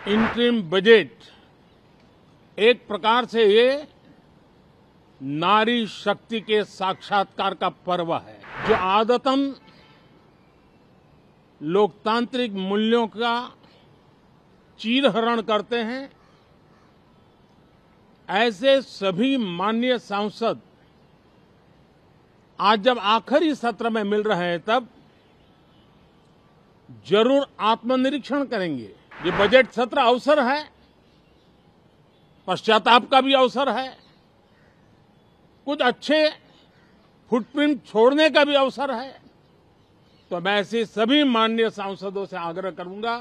Interim budget एक प्रकार से ये नारी शक्ति के साक्षात्कार का पर्व है, जो आदतन लोकतांत्रिक मूल्यों का चीरहरण करते हैं। ऐसे सभी माननीय सांसद आज जब आखिरी सत्र में मिल रहे हैं, तब जरूर आत्मनिरीक्षण करेंगे। ये बजट सत्र अवसर है, पश्चाताप का भी अवसर है, कुछ अच्छे फुटप्रिंट छोड़ने का भी अवसर है। तो मैं ऐसे सभी माननीय सांसदों से आग्रह करूंगा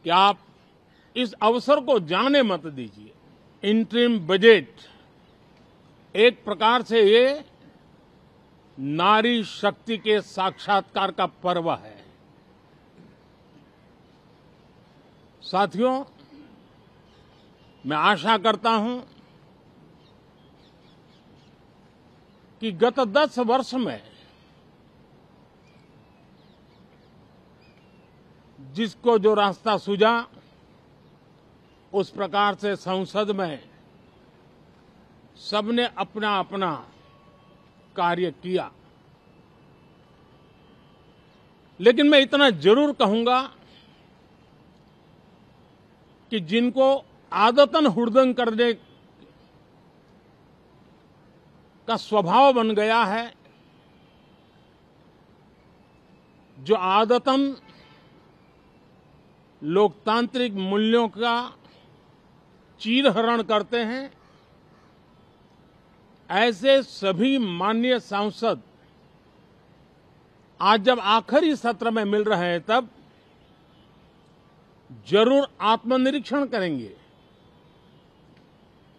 कि आप इस अवसर को जाने मत दीजिए। इंटरिम बजट एक प्रकार से ये नारी शक्ति के साक्षात्कार का पर्व है। साथियों, मैं आशा करता हूं कि गत 10 वर्ष में जिसको जो रास्ता सूझा, उस प्रकार से संसद में सबने अपना अपना कार्य किया। लेकिन मैं इतना जरूर कहूंगा कि जिनको आदतन हुड़दंग करने का स्वभाव बन गया है, जो आदतन लोकतांत्रिक मूल्यों का चीरहरण करते हैं, ऐसे सभी माननीय सांसद आज जब आखिरी सत्र में मिल रहे हैं, तब जरूर आत्मनिरीक्षण करेंगे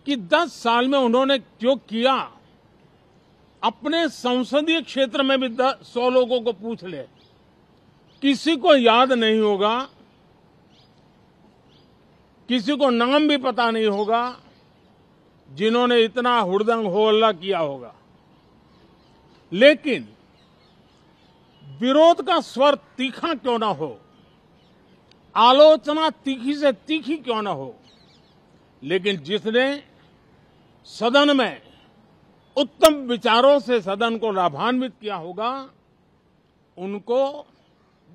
कि 10 साल में उन्होंने जो किया। अपने संसदीय क्षेत्र में भी 100 लोगों को पूछ ले, किसी को याद नहीं होगा, किसी को नाम भी पता नहीं होगा जिन्होंने इतना हुड़दंग हो हल्ला किया होगा। लेकिन विरोध का स्वर तीखा क्यों ना हो, आलोचना तीखी से तीखी क्यों ना हो, लेकिन जिसने सदन में उत्तम विचारों से सदन को लाभान्वित किया होगा, उनको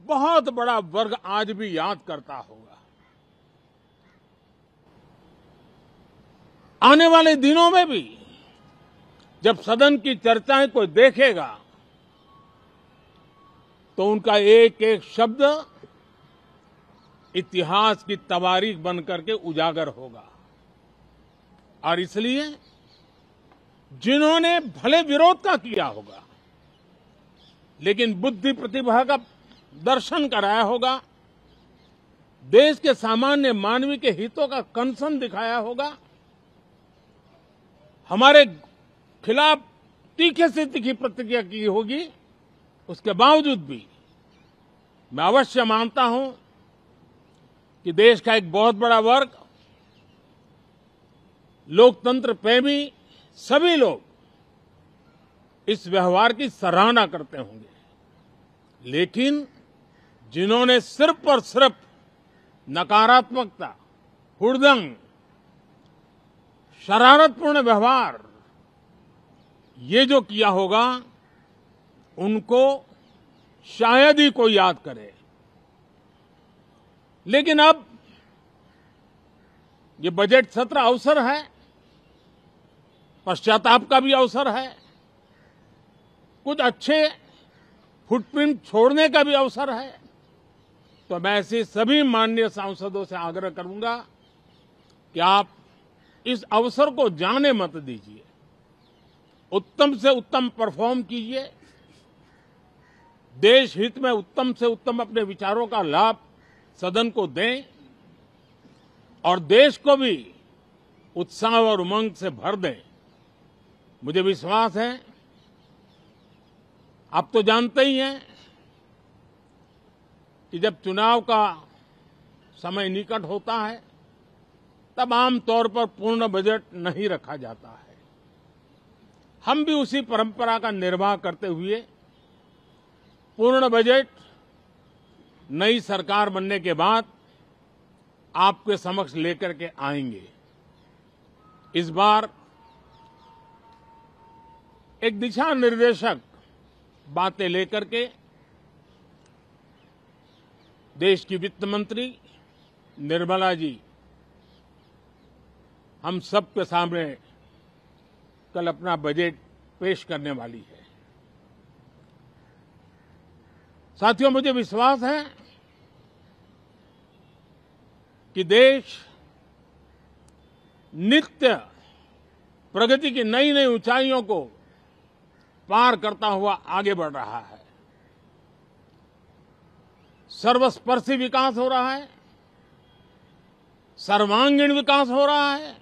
बहुत बड़ा वर्ग आज भी याद करता होगा। आने वाले दिनों में भी जब सदन की चर्चाएं कोई देखेगा, तो उनका एक एक शब्द इतिहास की तवारीख बनकर के उजागर होगा। और इसलिए जिन्होंने भले विरोध का किया होगा, लेकिन बुद्धि प्रतिभा का दर्शन कराया होगा, देश के सामान्य मानवी के हितों का कंसर्न दिखाया होगा, हमारे खिलाफ तीखे से तीखी प्रतिक्रिया की होगी, उसके बावजूद भी मैं अवश्य मानता हूं कि देश का एक बहुत बड़ा वर्ग, लोकतंत्र प्रेमी सभी लोग इस व्यवहार की सराहना करते होंगे। लेकिन जिन्होंने सिर्फ और सिर्फ नकारात्मकता, हुड़दंग, शरारतपूर्ण व्यवहार ये जो किया होगा, उनको शायद ही कोई याद करे। लेकिन अब ये बजट सत्र अवसर है, पश्चाताप का भी अवसर है, कुछ अच्छे फुटप्रिंट छोड़ने का भी अवसर है। तो मैं ऐसे सभी माननीय सांसदों से आग्रह करूंगा कि आप इस अवसर को जाने मत दीजिए, उत्तम से उत्तम परफॉर्म कीजिए, देश हित में उत्तम से उत्तम अपने विचारों का लाभ सदन को दें और देश को भी उत्साह और उमंग से भर दें। मुझे विश्वास है, आप तो जानते ही हैं कि जब चुनाव का समय निकट होता है, तब आमतौर पर पूर्ण बजट नहीं रखा जाता है। हम भी उसी परंपरा का निर्वाह करते हुए पूर्ण बजट नई सरकार बनने के बाद आपके समक्ष लेकर के आएंगे। इस बार एक दिशा निर्देशक बातें लेकर के देश की वित्त मंत्री निर्मला जी हम सबके सामने कल अपना बजट पेश करने वाली है। साथियों, मुझे विश्वास है कि देश नित्य प्रगति की नई नई ऊंचाइयों को पार करता हुआ आगे बढ़ रहा है। सर्वस्पर्शी विकास हो रहा है, सर्वांगीण विकास हो रहा है,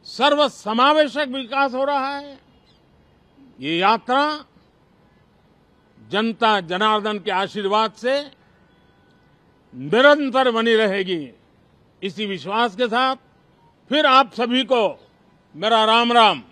सर्वसमावेशक विकास हो रहा है। ये यात्रा जनता जनार्दन के आशीर्वाद से निरंतर बनी रहेगी। इसी विश्वास के साथ फिर आप सभी को मेरा राम राम।